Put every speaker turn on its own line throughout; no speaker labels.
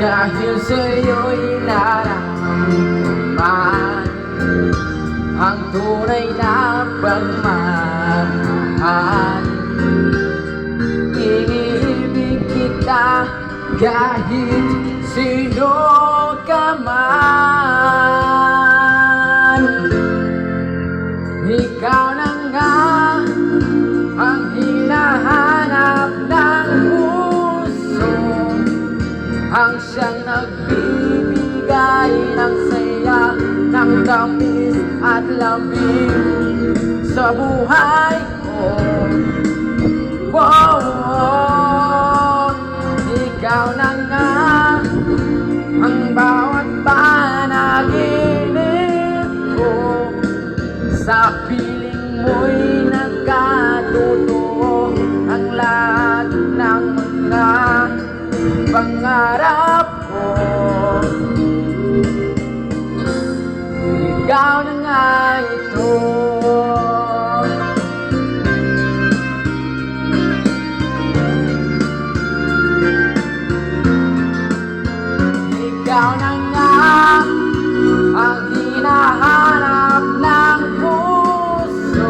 Dahil sa'yo'y naramdaman ang tunay na pagmamahal. Iibig kita kahit sino ka man. Ikaw na nga ang hinahanap ng puso, ang siyang nagbibigay ng saya, ng tamis at lambing sa buhay ko. Wow, oh, ikaw na nga ang bawat panaginip ko. Sa piling mo'y nagkatotoo ang lahat ng mga pangarap ko. Ikaw na nga ito. Ikaw na nga ang hinahanap ng puso,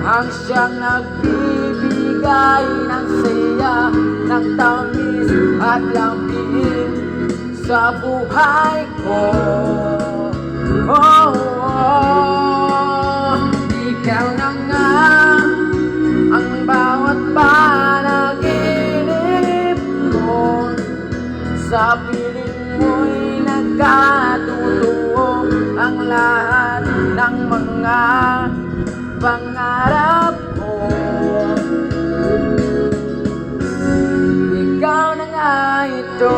ang siyang nagbibigay ng saya, ng tamis at lambing sa buhay ko. Oh, oh, ikaw na nga ang bawat panaginip ko. Sa piling mo'y nagkatotoo ang lahat ng mga pangarap ko. Ikaw na nga ito.